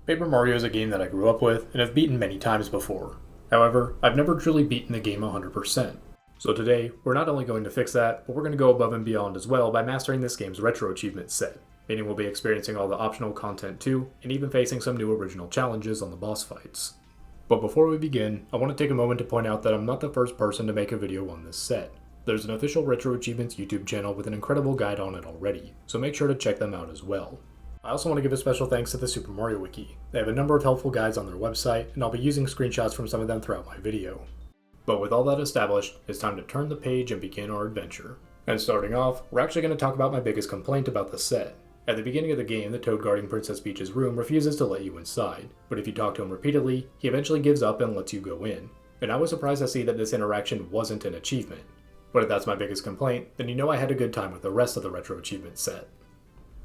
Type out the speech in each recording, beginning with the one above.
Paper Mario is a game that I grew up with and have beaten many times before. However, I've never truly beaten the game 100%. So today, we're not only going to fix that, but we're going to go above and beyond as well by mastering this game's Retro Achievements set, meaning we'll be experiencing all the optional content too, and even facing some new original challenges on the boss fights. But before we begin, I want to take a moment to point out that I'm not the first person to make a video on this set. There's an official Retro Achievements YouTube channel with an incredible guide on it already, so make sure to check them out as well. I also want to give a special thanks to the Super Mario Wiki. They have a number of helpful guides on their website, and I'll be using screenshots from some of them throughout my video. But with all that established, it's time to turn the page and begin our adventure. And starting off, we're actually going to talk about my biggest complaint about the set. At the beginning of the game, the Toad guarding Princess Peach's room refuses to let you inside, but if you talk to him repeatedly, he eventually gives up and lets you go in. And I was surprised to see that this interaction wasn't an achievement. But if that's my biggest complaint, then you know I had a good time with the rest of the Retro Achievement set.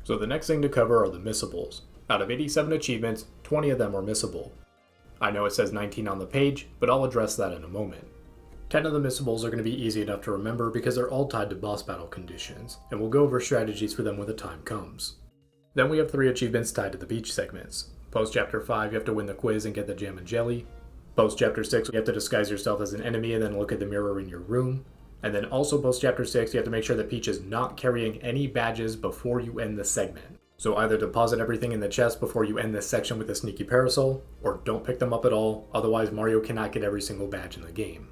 So the next thing to cover are the missables. Out of 87 achievements, 20 of them are missable. I know it says 19 on the page, but I'll address that in a moment. 10 of the missables are going to be easy enough to remember because they're all tied to boss battle conditions, and we'll go over strategies for them when the time comes. Then we have 3 achievements tied to the beach segments. Post Chapter 5, you have to win the quiz and get the jam and jelly. Post Chapter 6, you have to disguise yourself as an enemy and then look at the mirror in your room. And then also post Chapter 6, you have to make sure that Peach is not carrying any badges before you end the segment. So either deposit everything in the chest before you end this section with a sneaky parasol, or don't pick them up at all, otherwise Mario cannot get every single badge in the game.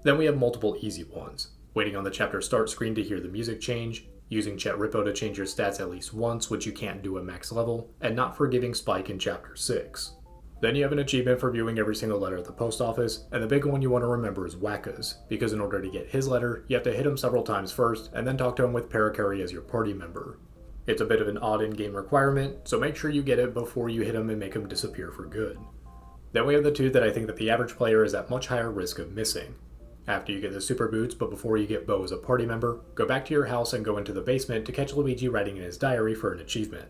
Then we have multiple easy ones. Waiting on the chapter start screen to hear the music change, using Chet Rippo to change your stats at least once, which you can't do at max level, and not forgiving Spike in Chapter 6. Then you have an achievement for viewing every single letter at the post office, and the big one you want to remember is Wacka's, because in order to get his letter, you have to hit him several times first, and then talk to him with Parakarry as your party member. It's a bit of an odd in-game requirement, so make sure you get it before you hit him and make him disappear for good. Then we have the 2 that I think that the average player is at much higher risk of missing. After you get the Super Boots, but before you get Bo as a party member, go back to your house and go into the basement to catch Luigi writing in his diary for an achievement.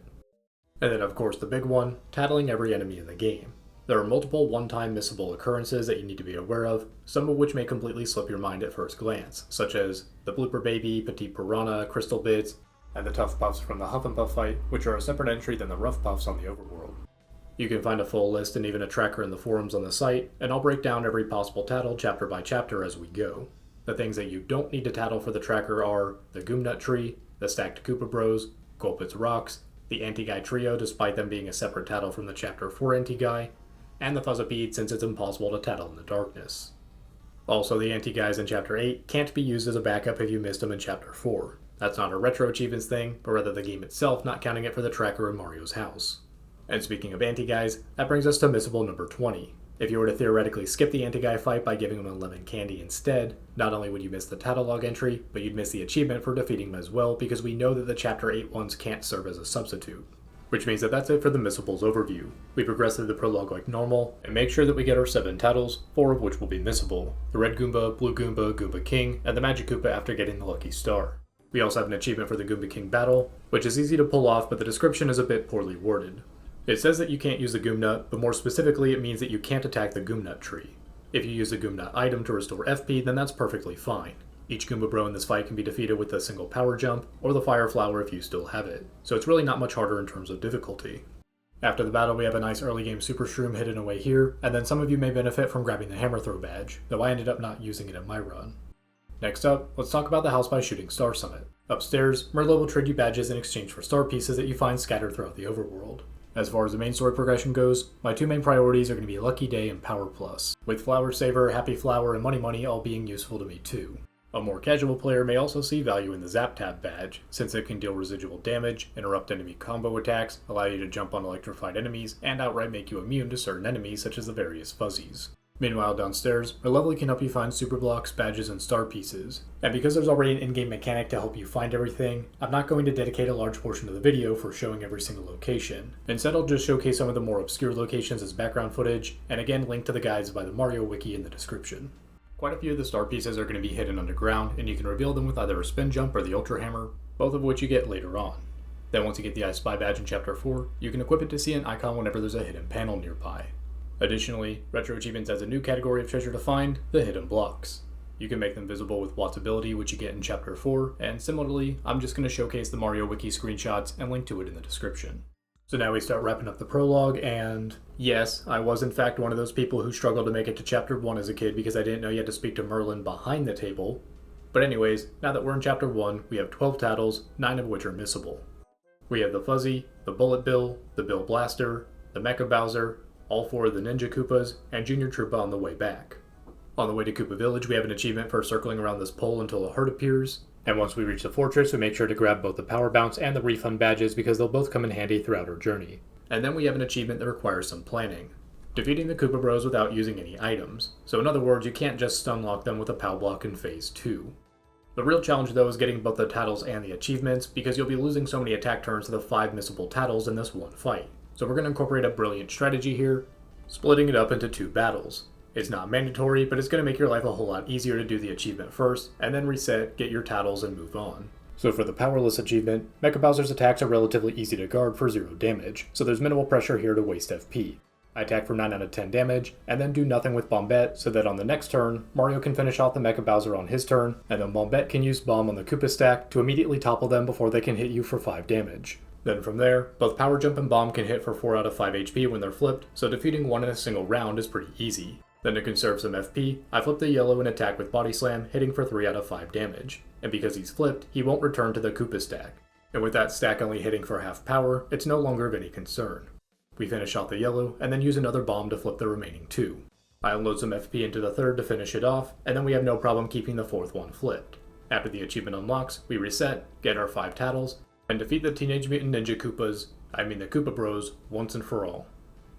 And then of course the big one, tattling every enemy in the game. There are multiple one-time missable occurrences that you need to be aware of, some of which may completely slip your mind at first glance, such as the Blooper Baby, Petite Piranha, Crystal Bits, and the Tough Puffs from the Huff and Puff fight, which are a separate entry than the Rough Puffs on the overworld. You can find a full list and even a tracker in the forums on the site, and I'll break down every possible tattle chapter by chapter as we go. The things that you don't need to tattle for the tracker are the Goomnut Tree, the Stacked Koopa Bros, Gulpit's Rocks, the Anti-Guy Trio despite them being a separate tattle from the Chapter 4 Anti-Guy, and the Fuzzipede since it's impossible to tattle in the darkness. Also, the Anti-Guys in Chapter 8 can't be used as a backup if you missed them in Chapter 4. That's not a Retro Achievements thing, but rather the game itself not counting it for the tracker in Mario's house. And speaking of Anti-Guys, that brings us to missable number 20. If you were to theoretically skip the Anti-Guy fight by giving him a lemon candy instead, not only would you miss the tattle log entry, but you'd miss the achievement for defeating him as well because we know that the Chapter 8 ones can't serve as a substitute. Which means that that's it for the missables overview. We progress through the prologue like normal, and make sure that we get our 7 tattles, 4 of which will be missable. The Red Goomba, Blue Goomba, Goomba King, and the Magic Koopa after getting the Lucky Star. We also have an achievement for the Goomba King battle, which is easy to pull off, but the description is a bit poorly worded. It says that you can't use the Goomnut, but more specifically it means that you can't attack the Goomnut tree. If you use the Goomnut item to restore FP, then that's perfectly fine. Each Goomba Bro in this fight can be defeated with a single power jump, or the Fire Flower if you still have it, so it's really not much harder in terms of difficulty. After the battle we have a nice early game Super Shroom hidden away here, and then some of you may benefit from grabbing the Hammer Throw badge, though I ended up not using it in my run. Next up, let's talk about the House by Shooting Star Summit. Upstairs, Merlot will trade you badges in exchange for star pieces that you find scattered throughout the overworld. As far as the main story progression goes, my 2 main priorities are going to be Lucky Day and Power Plus, with Flower Saver, Happy Flower, and Money Money all being useful to me too. A more casual player may also see value in the Zap Tab badge, since it can deal residual damage, interrupt enemy combo attacks, allow you to jump on electrified enemies, and outright make you immune to certain enemies such as the various fuzzies. Meanwhile downstairs, our Lovely can help you find super blocks, badges, and star pieces. And because there's already an in-game mechanic to help you find everything, I'm not going to dedicate a large portion of the video for showing every single location. Instead I'll just showcase some of the more obscure locations as background footage, and again link to the guides by the Mario Wiki in the description. Quite a few of the star pieces are going to be hidden underground, and you can reveal them with either a spin jump or the Ultra Hammer, both of which you get later on. Then once you get the I Spy badge in Chapter 4, you can equip it to see an icon whenever there's a hidden panel nearby. Additionally, Retro Achievements has a new category of treasure to find, the hidden blocks. You can make them visible with Watt's ability, which you get in Chapter 4, and similarly, I'm just going to showcase the Mario Wiki screenshots and link to it in the description. So now we start wrapping up the prologue, and yes, I was in fact one of those people who struggled to make it to chapter 1 as a kid because I didn't know you had to speak to Merlin behind the table. But anyways, now that we're in chapter 1, we have 12 titles, 9 of which are missable. We have the Fuzzy, the Bullet Bill, the Bill Blaster, the Mecha Bowser, all 4 of the Ninja Koopas, and Junior Troopa on the way back. On the way to Koopa Village, we have an achievement for circling around this pole until a herd appears. And once we reach the fortress, we make sure to grab both the Power Bounce and the Refund badges because they'll both come in handy throughout our journey. And then we have an achievement that requires some planning. Defeating the Koopa Bros without using any items. So in other words, you can't just stunlock them with a POW block in Phase 2. The real challenge though is getting both the titles and the achievements because you'll be losing so many attack turns to the 5 missable titles in this one fight. So we're going to incorporate a brilliant strategy here, splitting it up into 2 battles. It's not mandatory, but it's going to make your life a whole lot easier to do the achievement first, and then reset, get your titles, and move on. So for the Powerless achievement, Mecha Bowser's attacks are relatively easy to guard for 0 damage, so there's minimal pressure here to waste FP. I attack for 9 out of 10 damage, and then do nothing with Bombette, so that on the next turn, Mario can finish off the Mecha Bowser on his turn, and then Bombette can use Bomb on the Koopa stack to immediately topple them before they can hit you for 5 damage. Then from there, both Power Jump and Bomb can hit for 4 out of 5 HP when they're flipped, so defeating one in a single round is pretty easy. Then to conserve some FP, I flip the yellow and attack with Body Slam, hitting for 3 out of 5 damage. And because he's flipped, he won't return to the Koopa stack. And with that stack only hitting for half power, it's no longer of any concern. We finish off the yellow, and then use another bomb to flip the remaining 2. I unload some FP into the third to finish it off, and then we have no problem keeping the 4th one flipped. After the achievement unlocks, we reset, get our 5 titles, and defeat the Teenage Mutant Ninja Koopas, the Koopa Bros, once and for all.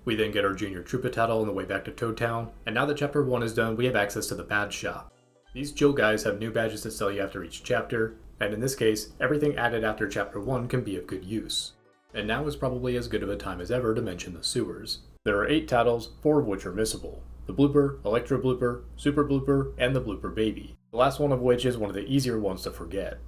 We then get our Junior Troopa title on the way back to Toad Town, and now that chapter 1 is done, we have access to the badge shop. These Jill guys have new badges to sell you after each chapter, and in this case, everything added after chapter 1 can be of good use. And now is probably as good of a time as ever to mention the sewers. There are 8 titles, 4 of which are missable. The Blooper, Electro Blooper, Super Blooper, and the Blooper Baby, the last one of which is one of the easier ones to forget.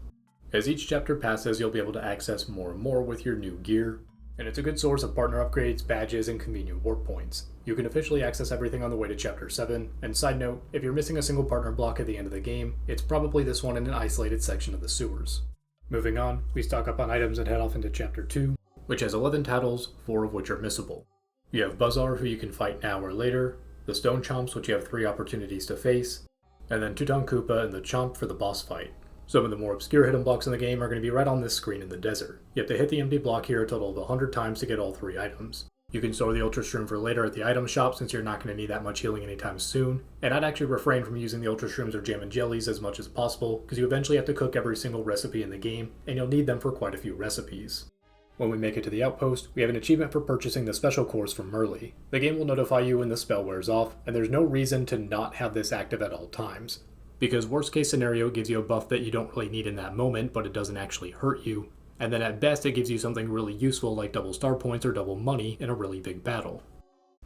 As each chapter passes, you'll be able to access more and more with your new gear, and it's a good source of partner upgrades, badges, and convenient warp points. You can officially access everything on the way to Chapter 7, and side note, if you're missing a single partner block at the end of the game, it's probably this one in an isolated section of the sewers. Moving on, we stock up on items and head off into Chapter 2, which has 11 titles, 4 of which are missable. You have Buzzar, who you can fight now or later, the Stone Chomps, which you have 3 opportunities to face, and then Tuton Koopa and the Chomp for the boss fight. Some of the more obscure hidden blocks in the game are going to be right on this screen in the desert. You have to hit the empty block here a total of 100 times to get all 3 items. You can store the Ultra Shroom for later at the item shop since you're not going to need that much healing anytime soon, and I'd actually refrain from using the Ultra Shrooms or Jam and Jellies as much as possible because you eventually have to cook every single recipe in the game, and you'll need them for quite a few recipes. When we make it to the outpost, we have an achievement for purchasing the special cores from Merle. The game will notify you when the spell wears off, and there's no reason to not have this active at all times. Because worst case scenario gives you a buff that you don't really need in that moment, but it doesn't actually hurt you, and then at best it gives you something really useful like double star points or double money in a really big battle.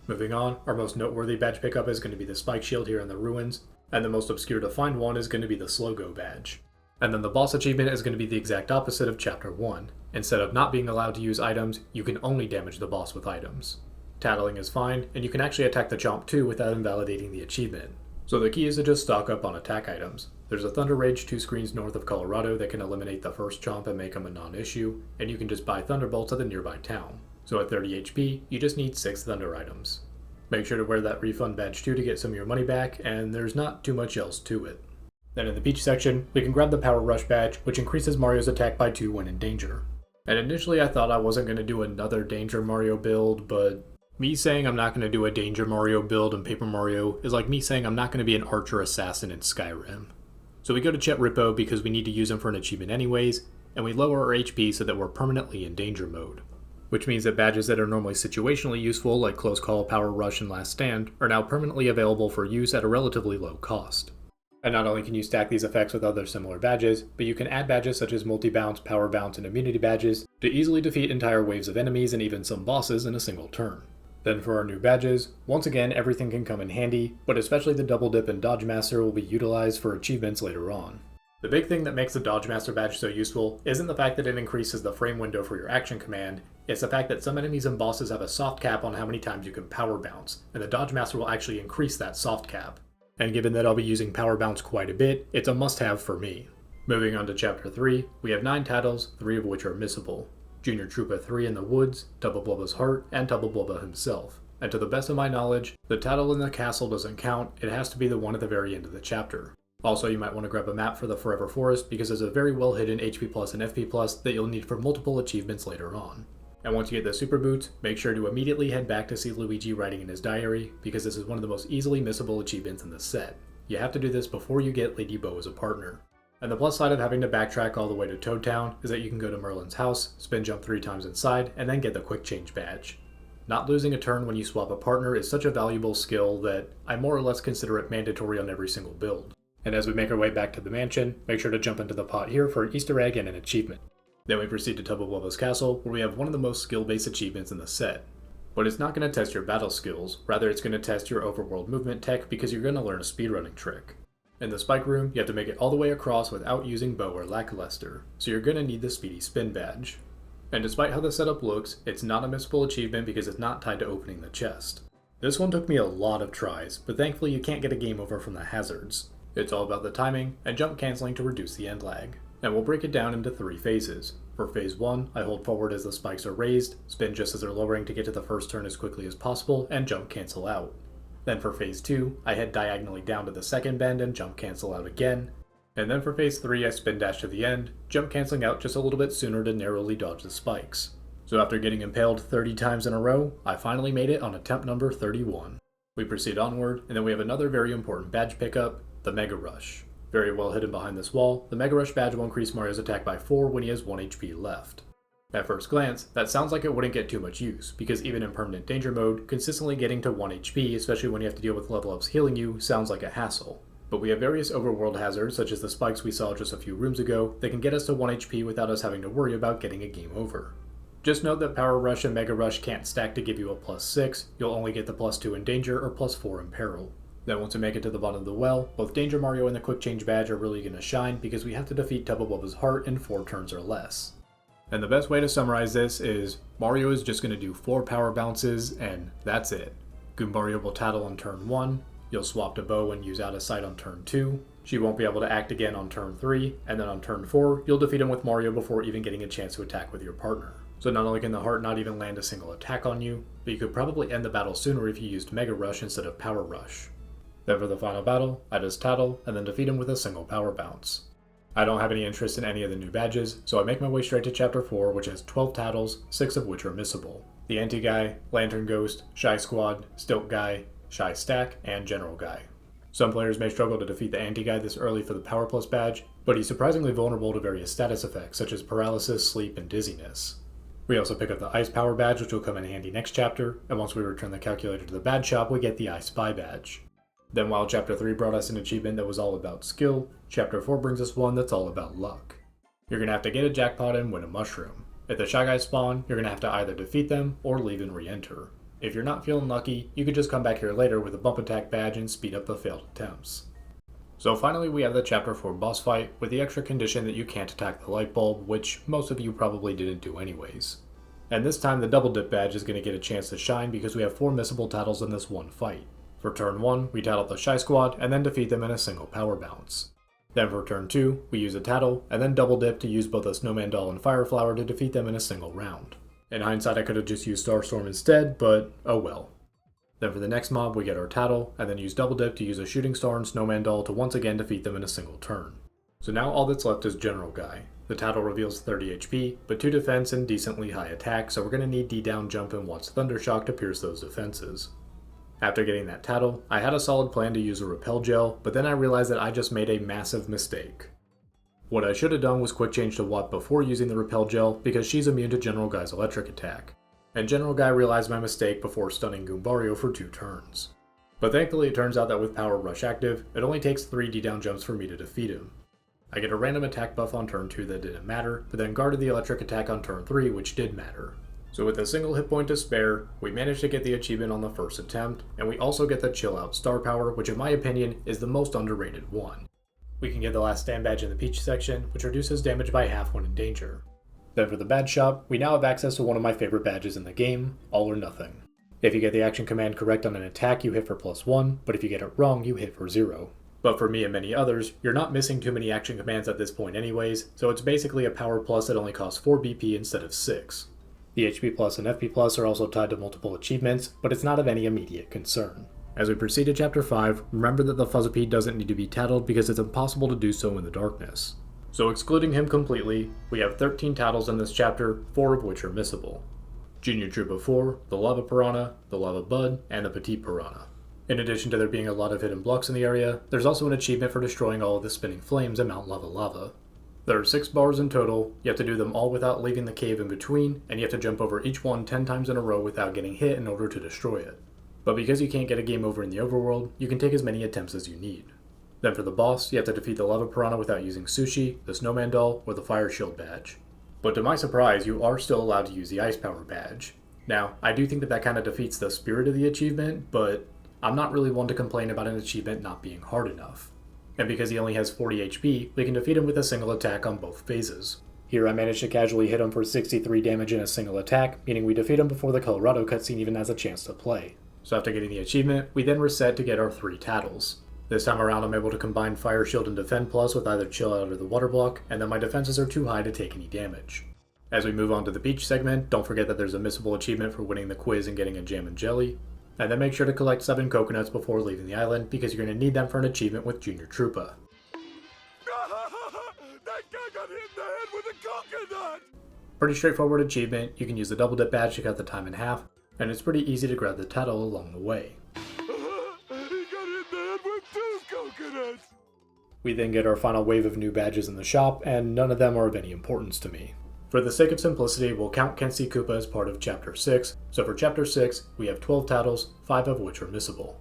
Moving on, our most noteworthy badge pickup is going to be the Spike Shield here in the ruins, and the most obscure to find one is going to be the Slogo badge. And then the boss achievement is going to be the exact opposite of chapter 1. Instead of not being allowed to use items, you can only damage the boss with items. Tattling is fine, and you can actually attack the Chomp too without invalidating the achievement. So the key is to just stock up on attack items. There's a Thunder Rage 2 screens north of Colorado that can eliminate the first Chomp and make him a non-issue, and you can just buy Thunderbolts at the nearby town. So at 30 HP, you just need 6 Thunder items. Make sure to wear that refund badge too to get some of your money back, and there's not too much else to it. Then in the beach section, we can grab the Power Rush badge, which increases Mario's attack by 2 when in danger. And initially I thought I wasn't going to do another Danger Mario build, but me saying I'm not going to do a Danger Mario build in Paper Mario is like me saying I'm not going to be an Archer Assassin in Skyrim. So we go to Chet Rippo because we need to use him for an achievement anyways, and we lower our HP so that we're permanently in danger mode. Which means that badges that are normally situationally useful like Close Call, Power Rush, and Last Stand are now permanently available for use at a relatively low cost. And not only can you stack these effects with other similar badges, but you can add badges such as Multi-Bounce, Power Bounce, and Immunity badges to easily defeat entire waves of enemies and even some bosses in a single turn. Then for our new badges, once again everything can come in handy, but especially the Double Dip and Dodge Master will be utilized for achievements later on. The big thing that makes the Dodge Master badge so useful isn't the fact that it increases the frame window for your action command, it's the fact that some enemies and bosses have a soft cap on how many times you can Power Bounce, and the Dodge Master will actually increase that soft cap. And given that I'll be using Power Bounce quite a bit, it's a must-have for me. Moving on to Chapter 3, we have 9 titles, 3 of which are missable. Junior Troopa 3 in the woods, Tubba Blubba's heart, and Tubba Blubba himself. And to the best of my knowledge, the tattle in the castle doesn't count, it has to be the one at the very end of the chapter. Also, you might want to grab a map for the Forever Forest because there's a very well hidden HP plus and FP plus that you'll need for multiple achievements later on. And once you get the super boots, make sure to immediately head back to see Luigi writing in his diary because this is one of the most easily missable achievements in the set. You have to do this before you get Lady Bo as a partner. And the plus side of having to backtrack all the way to Toad Town is that you can go to Merlin's house, spin jump 3 times inside, and then get the quick change badge. Not losing a turn when you swap a partner is such a valuable skill that I more or less consider it mandatory on every single build. And as we make our way back to the mansion, make sure to jump into the pot here for an Easter egg and an achievement. Then we proceed to Tubba Blubba's castle, where we have one of the most skill-based achievements in the set. But it's not going to test your battle skills, rather it's going to test your overworld movement tech because you're going to learn a speedrunning trick. In the spike room, you have to make it all the way across without using bow or lackluster, so you're going to need the speedy spin badge. And despite how the setup looks, it's not a missable achievement because it's not tied to opening the chest. This one took me a lot of tries, but thankfully you can't get a game over from the hazards. It's all about the timing and jump cancelling to reduce the end lag. And we'll break it down into 3 phases. For phase 1, I hold forward as the spikes are raised, spin just as they're lowering to get to the first turn as quickly as possible, and jump cancel out. Then for phase 2, I head diagonally down to the second bend and jump cancel out again. And then for phase 3, I spin dash to the end, jump canceling out just a little bit sooner to narrowly dodge the spikes. So after getting impaled 30 times in a row, I finally made it on attempt number 31. We proceed onward, and then we have another very important badge pickup, the Mega Rush. Very well hidden behind this wall, the Mega Rush badge will increase Mario's attack by 4 when he has 1 HP left. At first glance, that sounds like it wouldn't get too much use, because even in permanent danger mode, consistently getting to 1 HP, especially when you have to deal with level ups healing you, sounds like a hassle. But we have various overworld hazards, such as the spikes we saw just a few rooms ago, that can get us to 1 HP without us having to worry about getting a game over. Just note that Power Rush and Mega Rush can't stack to give you a +6, you'll only get the +2 in danger or +4 in peril. Then once we make it to the bottom of the well, both Danger Mario and the Quick Change badge are really going to shine because we have to defeat Tubba Blubba's heart in 4 turns or less. And the best way to summarize this is, Mario is just going to do 4 power bounces and that's it. Goombario will tattle on turn 1, you'll swap to Bo and use Out of Sight on turn 2, she won't be able to act again on turn 3, and then on turn 4, you'll defeat him with Mario before even getting a chance to attack with your partner. So not only can the heart not even land a single attack on you, but you could probably end the battle sooner if you used Mega Rush instead of Power Rush. Then for the final battle, I just tattle, and then defeat him with a single power bounce. I don't have any interest in any of the new badges, so I make my way straight to Chapter 4, which has 12 tattles, 6 of which are missable. The Anti-Guy, Lantern Ghost, Shy Squad, Stilt Guy, Shy Stack, and General Guy. Some players may struggle to defeat the Anti-Guy this early for the Power Plus badge, but he's surprisingly vulnerable to various status effects such as paralysis, sleep, and dizziness. We also pick up the Ice Power badge, which will come in handy next chapter, and once we return the calculator to the badge shop, we get the I Spy badge. Then while Chapter 3 brought us an achievement that was all about skill, Chapter 4 brings us one that's all about luck. You're going to have to get a jackpot and win a mushroom. If the Shy Guys spawn, you're going to have to either defeat them or leave and re-enter. If you're not feeling lucky, you could just come back here later with a bump attack badge and speed up the failed attempts. So finally we have the Chapter 4 boss fight with the extra condition that you can't attack the light bulb, which most of you probably didn't do anyways. And this time the double dip badge is going to get a chance to shine because we have 4 missable tattles in this one fight. For turn 1, we tattle the Shy Squad and then defeat them in a single power bounce. Then for turn 2, we use a tattle and then double dip to use both a Snowman Doll and Fire Flower to defeat them in a single round. In hindsight I could have just used Starstorm instead, but oh well. Then for the next mob we get our tattle and then use double dip to use a Shooting Star and Snowman Doll to once again defeat them in a single turn. So now all that's left is General Guy. The tattle reveals 30 HP, but 2 defense and decently high attack, so we're going to need D down jump and Watt's Thundershock to pierce those defenses. After getting that tattle, I had a solid plan to use a repel gel, but then I realized that I just made a massive mistake. What I should have done was quick change to Watt before using the repel gel because she's immune to General Guy's electric attack. And General Guy realized my mistake before stunning Goombario for 2 turns. But thankfully it turns out that with Power Rush active, it only takes 3 D-down jumps for me to defeat him. I get a random attack buff on turn 2 that didn't matter, but then guarded the electric attack on turn 3 which did matter. So with a single hit point to spare, we managed to get the achievement on the first attempt, and we also get the Chill Out Star Power, which in my opinion is the most underrated one. We can get the Last Stand badge in the Peach section, which reduces damage by half when in danger. Then for the badge shop, we now have access to one of my favorite badges in the game, All or Nothing. If you get the action command correct on an attack, you hit for +1, but if you get it wrong, you hit for 0. But for me and many others, you're not missing too many action commands at this point anyways, so it's basically a power plus that only costs 4 BP instead of 6. The HP plus and FP plus are also tied to multiple achievements, but it's not of any immediate concern. As we proceed to Chapter 5, remember that the Fuzzipede doesn't need to be tattled because it's impossible to do so in the darkness. So excluding him completely, we have 13 tattles in this chapter, 4 of which are missable. Junior Troop of 4, the Lava Piranha, the Lava Bud, and the Petite Piranha. In addition to there being a lot of hidden blocks in the area, there's also an achievement for destroying all of the spinning flames in Mount Lava Lava. There are 6 bars in total, you have to do them all without leaving the cave in between, and you have to jump over each one 10 times in a row without getting hit in order to destroy it. But because you can't get a game over in the overworld, you can take as many attempts as you need. Then for the boss, you have to defeat the Lava Piranha without using Sushi, the Snowman Doll, or the Fire Shield badge. But to my surprise, you are still allowed to use the Ice Power badge. Now, I do think that kind of defeats the spirit of the achievement, but I'm not really one to complain about an achievement not being hard enough. And because he only has 40 HP, we can defeat him with a single attack on both phases. Here I managed to casually hit him for 63 damage in a single attack, meaning we defeat him before the Colorado cutscene even has a chance to play. So after getting the achievement, we then reset to get our 3 tattles. This time around I'm able to combine Fire Shield and Defend Plus with either Chill Out or the Water Block, and then my defenses are too high to take any damage. As we move on to the beach segment, don't forget that there's a missable achievement for winning the quiz and getting a jam and jelly. And then make sure to collect 7 coconuts before leaving the island, because you're going to need them for an achievement with Junior Troopa. That guy got hit in the head with a coconut! Pretty straightforward achievement, you can use the double dip badge to cut the time in half, and it's pretty easy to grab the tattle along the way. He got hit in the head with 2 coconuts! We then get our final wave of new badges in the shop, and none of them are of any importance to me. For the sake of simplicity, we'll count Kenshi Koopa as part of Chapter 6, so for Chapter 6, we have 12 tattles, 5 of which are missable.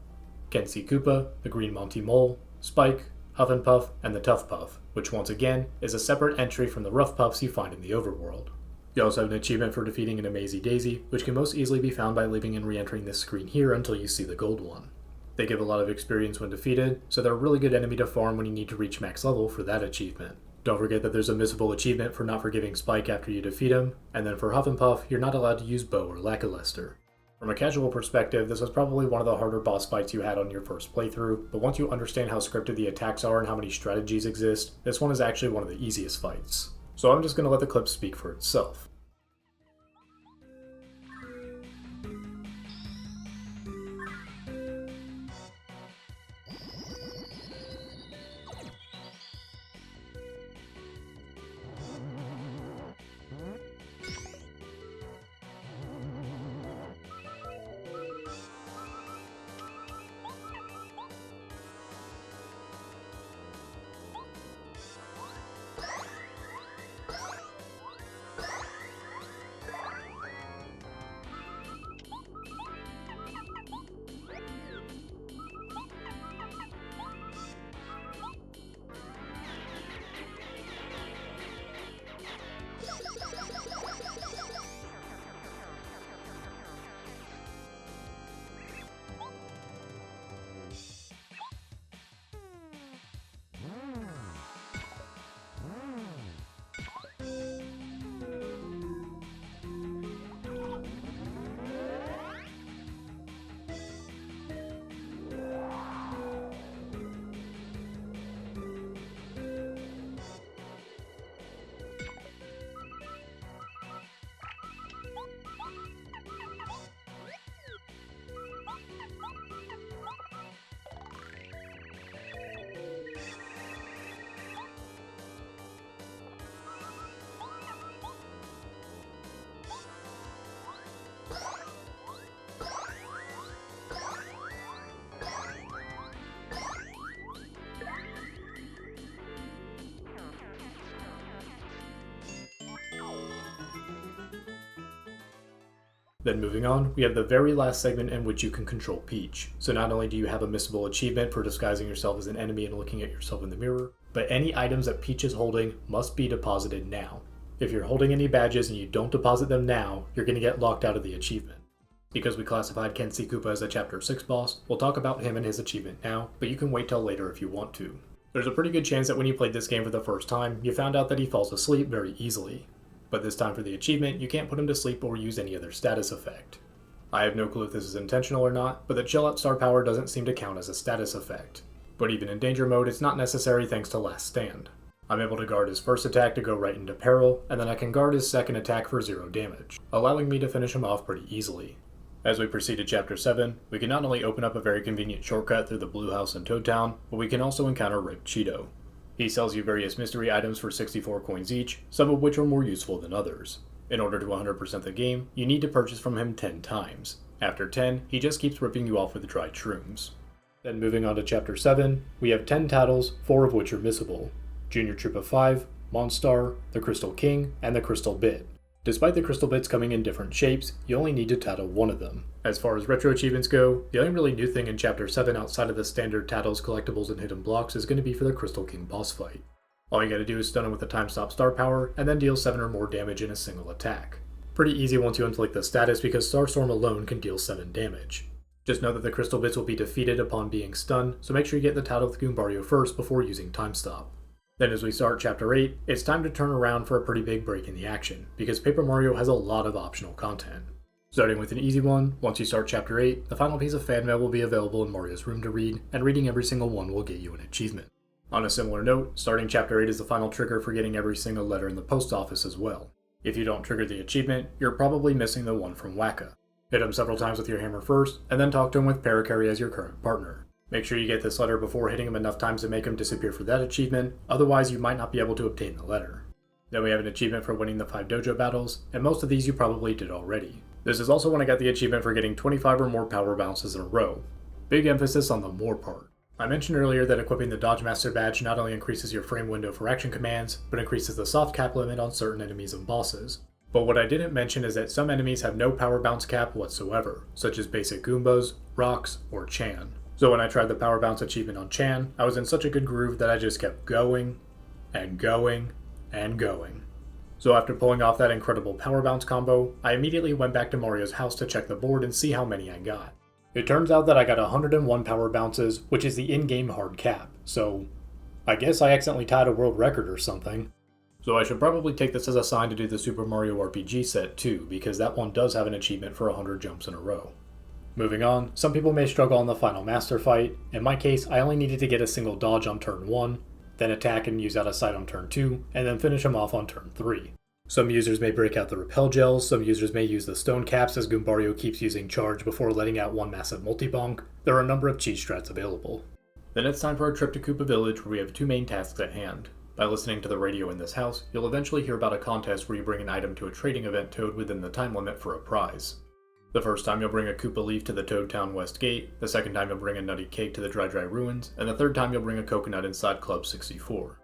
Kenshi Koopa, the Green Monty Mole, Spike, Huff and Puff, and the Tough Puff, which once again is a separate entry from the Rough Puffs you find in the overworld. You also have an achievement for defeating an Amazy Daisy, which can most easily be found by leaving and re-entering this screen here until you see the gold one. They give a lot of experience when defeated, so they're a really good enemy to farm when you need to reach max level for that achievement. Don't forget that there's a missable achievement for not forgiving Spike after you defeat him, and then for Huff and Puff, you're not allowed to use Bow or Lackluster. From a casual perspective, this was probably one of the harder boss fights you had on your first playthrough, but once you understand how scripted the attacks are and how many strategies exist, this one is actually one of the easiest fights. So I'm just going to let the clip speak for itself. Then moving on, we have the very last segment in which you can control Peach. So not only do you have a missable achievement for disguising yourself as an enemy and looking at yourself in the mirror, but any items that Peach is holding must be deposited now. If you're holding any badges and you don't deposit them now, you're going to get locked out of the achievement. Because we classified Kenshi Koopa as a Chapter 6 boss, we'll talk about him and his achievement now, but you can wait till later if you want to. There's a pretty good chance that when you played this game for the first time, you found out that he falls asleep very easily. But this time for the achievement, you can't put him to sleep or use any other status effect. I have no clue if this is intentional or not, but the chill out star power doesn't seem to count as a status effect. but even in danger mode it's not necessary thanks to Last Stand. I'm able to guard his first attack to go right into peril, and then I can guard his second attack for 0 damage, allowing me to finish him off pretty easily. As we proceed to Chapter 7, we can not only open up a very convenient shortcut through the Blue House in Toad Town, but we can also encounter Rick Cheato. He sells you various mystery items for 64 coins each, some of which are more useful than others. In order to 100% the game, you need to purchase from him 10 times. After 10, he just keeps ripping you off with dried shrooms. Then moving on to Chapter 7, we have 10 titles, 4 of which are missable. Junior Troop of 5, Monstar, the Crystal King, and the Crystal Bit. Despite the crystal bits coming in different shapes, you only need to title one of them. As far as retro achievements go, the only really new thing in Chapter 7 outside of the standard titles, collectibles, and hidden blocks is going to be for the Crystal King boss fight. All you gotta do is stun him with a time stop star power, and then deal 7 or more damage in a single attack. Pretty easy once you inflict the status because Starstorm alone can deal 7 damage. Just know that the crystal bits will be defeated upon being stunned, so make sure you get the title with Goombario first before using time stop. Then as we start Chapter 8, it's time to turn around for a pretty big break in the action, because Paper Mario has a lot of optional content. Starting with an easy one, once you start Chapter 8, the final piece of fan mail will be available in Mario's room to read, and reading every single one will get you an achievement. On a similar note, starting Chapter 8 is the final trigger for getting every single letter in the post office as well. If you don't trigger the achievement, you're probably missing the one from Wacka. Hit him several times with your hammer first, and then talk to him with Parakarry as your current partner. Make sure you get this letter before hitting him enough times to make him disappear for that achievement, otherwise you might not be able to obtain the letter. Then we have an achievement for winning the 5 dojo battles, and most of these you probably did already. This is also when I got the achievement for getting 25 or more power bounces in a row. Big emphasis on the more part. I mentioned earlier that equipping the Dodge Master badge not only increases your frame window for action commands, but increases the soft cap limit on certain enemies and bosses. But what I didn't mention is that some enemies have no power bounce cap whatsoever, such as basic Goombas, Rocks, or Chan. So when I tried the power bounce achievement on Chan, I was in such a good groove that I just kept going, and going, and going. So after pulling off that incredible power bounce combo, I immediately went back to Mario's house to check the board and see how many I got. It turns out that I got 101 power bounces, which is the in-game hard cap, so I guess I accidentally tied a world record or something. So I should probably take this as a sign to do the Super Mario RPG set too, because that one does have an achievement for 100 jumps in a row. Moving on, some people may struggle on the final master fight. In my case, I only needed to get a single dodge on turn 1, then attack and use out of sight on turn 2, and then finish him off on turn 3. Some users may break out the repel gels, some users may use the stone caps as Goombario keeps using charge before letting out one massive multi-bonk. There are a number of cheat strats available. Then it's time for a trip to Koopa Village where we have 2 main tasks at hand. By listening to the radio in this house, you'll eventually hear about a contest where you bring an item to a trading event Toad within the time limit for a prize. The first time you'll bring a Koopa Leaf to the Toad Town West Gate, the second time you'll bring a Nutty Cake to the Dry Dry Ruins, and the third time you'll bring a coconut inside Club 64.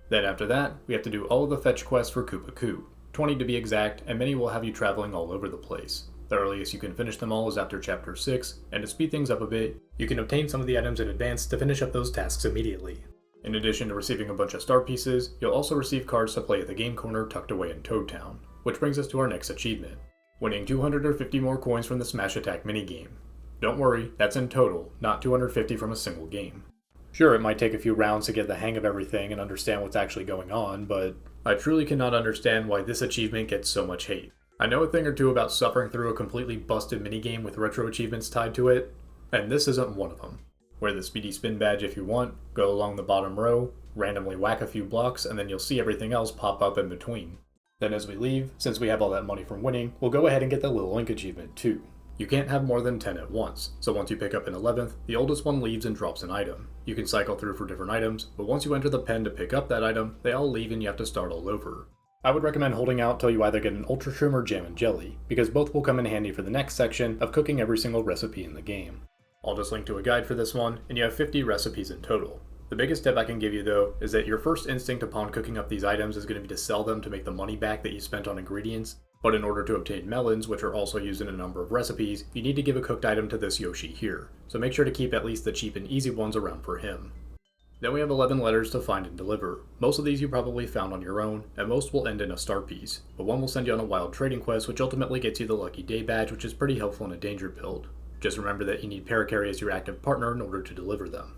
Then after that, we have to do all of the fetch quests for Koopa Koo, 20 to be exact, and many will have you traveling all over the place. The earliest you can finish them all is after Chapter 6, and to speed things up a bit, you can obtain some of the items in advance to finish up those tasks immediately. In addition to receiving a bunch of star pieces, you'll also receive cards to play at the game corner tucked away in Toad Town, which brings us to our next achievement. Winning 250 more coins from the Smash Attack minigame. Don't worry, that's in total, not 250 from a single game. Sure, it might take a few rounds to get the hang of everything and understand what's actually going on, but I truly cannot understand why this achievement gets so much hate. I know a thing or two about suffering through a completely busted minigame with retro achievements tied to it, and this isn't one of them. Wear the Speedy Spin badge if you want, go along the bottom row, randomly whack a few blocks, and then you'll see everything else pop up in between. Then as we leave, since we have all that money from winning, we'll go ahead and get the Little Link achievement too. You can't have more than 10 at once, so once you pick up an 11th, the oldest one leaves and drops an item. You can cycle through for different items, but once you enter the pen to pick up that item, they all leave and you have to start all over. I would recommend holding out till you either get an Ultra Shroom or Jam and Jelly, because both will come in handy for the next section of cooking every single recipe in the game. I'll just link to a guide for this one, and you have 50 recipes in total. The biggest tip I can give you though, is that your first instinct upon cooking up these items is going to be to sell them to make the money back that you spent on ingredients, but in order to obtain melons, which are also used in a number of recipes, you need to give a cooked item to this Yoshi here, so make sure to keep at least the cheap and easy ones around for him. Then we have 11 letters to find and deliver. Most of these you probably found on your own, and most will end in a star piece, but one will send you on a wild trading quest which ultimately gets you the Lucky Day badge, which is pretty helpful in a danger build. Just remember that you need Parakarry as your active partner in order to deliver them.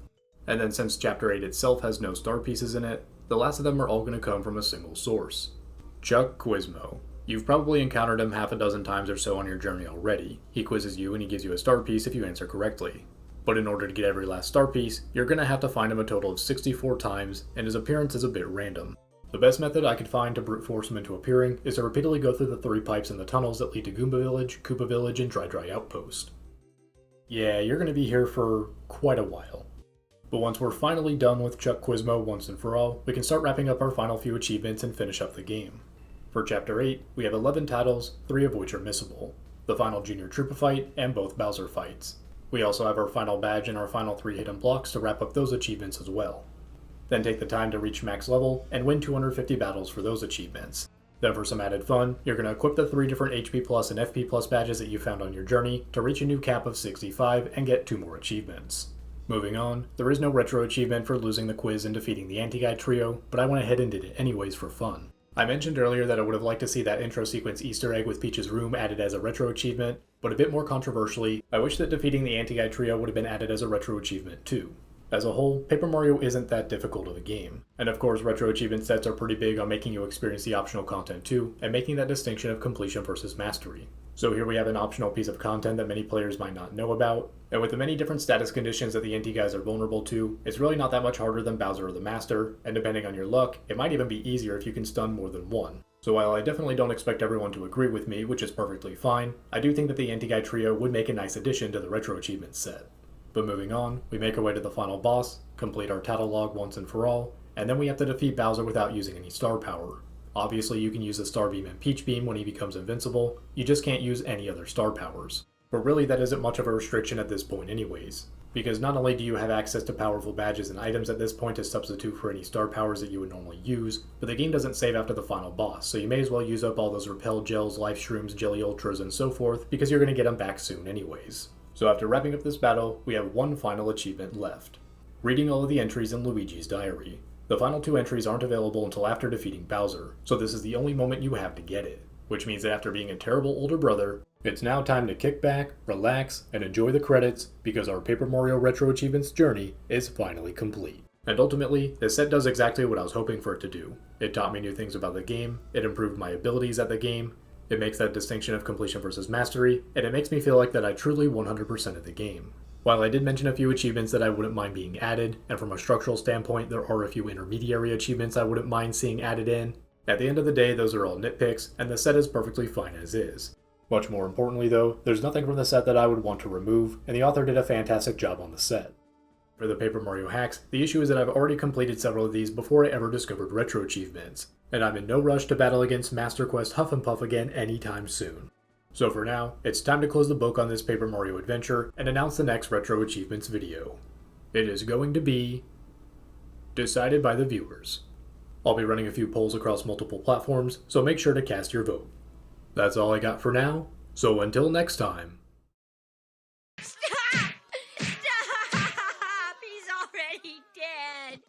And then since Chapter 8 itself has no star pieces in it, the last of them are all going to come from a single source. Chuck Quizmo. You've probably encountered him half a dozen times or so on your journey already. He quizzes you and he gives you a star piece if you answer correctly. But in order to get every last star piece, you're going to have to find him a total of 64 times, and his appearance is a bit random. The best method I could find to brute force him into appearing is to repeatedly go through the 3 pipes in the tunnels that lead to Goomba Village, Koopa Village, and Dry Outpost. Yeah, you're going to be here for quite a while. But once we're finally done with Chuck Quizmo once and for all, we can start wrapping up our final few achievements and finish up the game. For Chapter 8, we have 11 titles, 3 of which are missable. The final Junior Troopa fight, and both Bowser fights. We also have our final badge and our final 3 hidden blocks to wrap up those achievements as well. Then take the time to reach max level, and win 250 battles for those achievements. Then for some added fun, you're going to equip the 3 different HP Plus and FP Plus badges that you found on your journey to reach a new cap of 65 and get 2 more achievements. Moving on, there is no retro achievement for losing the quiz and defeating the anti-guy trio, but I went ahead and did it anyways for fun. I mentioned earlier that I would have liked to see that intro sequence Easter egg with Peach's room added as a retro achievement, but a bit more controversially, I wish that defeating the anti-guy trio would have been added as a retro achievement too. As a whole, Paper Mario isn't that difficult of a game, and of course retro achievement sets are pretty big on making you experience the optional content too, and making that distinction of completion versus mastery. So here we have an optional piece of content that many players might not know about, and with the many different status conditions that the anti-guys are vulnerable to, it's really not that much harder than Bowser or the Master, and depending on your luck, it might even be easier if you can stun more than one. So while I definitely don't expect everyone to agree with me, which is perfectly fine, I do think that the anti-guy trio would make a nice addition to the retro achievement set. But moving on, we make our way to the final boss, complete our title log once and for all, and then we have to defeat Bowser without using any star power. Obviously you can use the Star Beam and Peach Beam when he becomes invincible, you just can't use any other star powers. But really that isn't much of a restriction at this point anyways, because not only do you have access to powerful badges and items at this point to substitute for any star powers that you would normally use, but the game doesn't save after the final boss, so you may as well use up all those repel gels, life shrooms, jelly ultras, and so forth, because you're going to get them back soon anyways. So after wrapping up this battle, we have one final achievement left. Reading all of the entries in Luigi's diary. The final 2 entries aren't available until after defeating Bowser, so this is the only moment you have to get it. Which means that after being a terrible older brother, it's now time to kick back, relax, and enjoy the credits, because our Paper Mario Retro Achievements journey is finally complete. And ultimately, this set does exactly what I was hoping for it to do. It taught me new things about the game, it improved my abilities at the game, it makes that distinction of completion versus mastery, and it makes me feel like that I truly 100% of the game. While I did mention a few achievements that I wouldn't mind being added, and from a structural standpoint there are a few intermediary achievements I wouldn't mind seeing added in, at the end of the day those are all nitpicks, and the set is perfectly fine as is. Much more importantly though, there's nothing from the set that I would want to remove, and the author did a fantastic job on the set. For the Paper Mario hacks, the issue is that I've already completed several of these before I ever discovered retro achievements, and I'm in no rush to battle against Master Quest Huff and Puff again anytime soon. So for now, it's time to close the book on this Paper Mario adventure and announce the next retro achievements video. It is going to be decided by the viewers. I'll be running a few polls across multiple platforms, so make sure to cast your vote. That's all I got for now, so until next time. Stop! Stop! He's already dead!